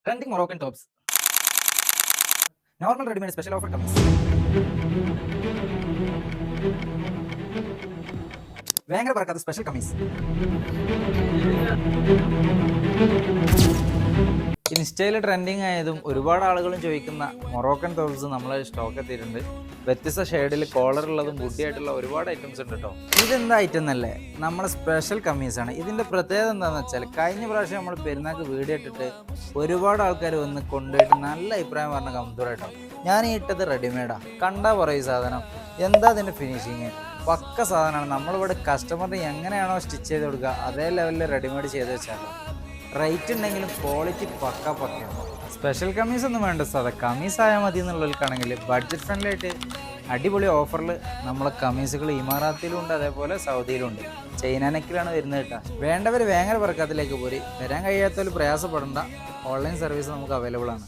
Trending Moroccan tops. Normal ready-made special offer comes. ഭയങ്കര പറക്കാത്ത special kameez. ഇൻസ്റ്റയിൽ trending ആയതും ഒരുപാട് ആളുകളും ചോദിക്കുന്ന മൊറോക്കൻ ടോപ്സ് നമ്മളെ സ്റ്റോക്ക് എത്തിയിട്ടുണ്ട്. വ്യത്യസ്ത ഷെയ്ഡിൽ കോളർ ഉള്ളതും ബുദ്ധിയായിട്ടുള്ള ഒരുപാട് ഐറ്റംസ് ഉണ്ട് കേട്ടോ. ഇതെന്താ ഐറ്റം എന്നല്ലേ, നമ്മളെ സ്പെഷ്യൽ കമ്മീസാണ്. ഇതിൻ്റെ പ്രത്യേകത എന്താണെന്ന് വെച്ചാൽ കഴിഞ്ഞ പ്രാവശ്യം നമ്മൾ പെരുന്നാൾക്ക് വീഡിയോ ഇട്ടിട്ട് ഒരുപാട് ആൾക്കാർ വന്ന് കൊണ്ടുപോയിട്ട് നല്ല അഭിപ്രായം പറഞ്ഞ കംഫർട്ടോ. ഞാൻ ഈ ഇട്ടത് റെഡിമെയ്ഡാണ്. കണ്ടാ പറയും സാധനം എന്താ അതിൻ്റെ ഫിനിഷിങ് പക്ക സാധനമാണ്. നമ്മളിവിടെ കസ്റ്റമറിന് എങ്ങനെയാണോ സ്റ്റിച്ച് ചെയ്ത് കൊടുക്കുക അതേ ലെവലിൽ റെഡിമെയ്ഡ് ചെയ്ത് വെച്ചാലോ. റേറ്റ് ഉണ്ടെങ്കിലും ക്വാളിറ്റി പക്കയാണ്. സ്പെഷ്യൽ കമ്മീസ് ഒന്നും വേണ്ട, സാധാ കമ്മീസ് ആയാൽ മതി എന്നുള്ളവർക്കാണെങ്കിൽ ബഡ്ജറ്റ് ഫ്രണ്ട്ലി ആയിട്ട് അടിപൊളി ഓഫറിൽ നമ്മളെ കമ്മീസുകൾ ഇമാറാത്തിലും ഉണ്ട്, അതേപോലെ സൗദിയിലും ഉണ്ട്. ചൈന നെക്കിലാണ് വരുന്നത് കേട്ടോ. വേണ്ടവർ വേങ്ങര പറക്കത്തിലേക്ക് പോരി. വരാൻ കഴിയാത്തവർ പ്രയാസപ്പെടേണ്ട, ഓൺലൈൻ സർവീസ് നമുക്ക് അവൈലബിൾ ആണ്.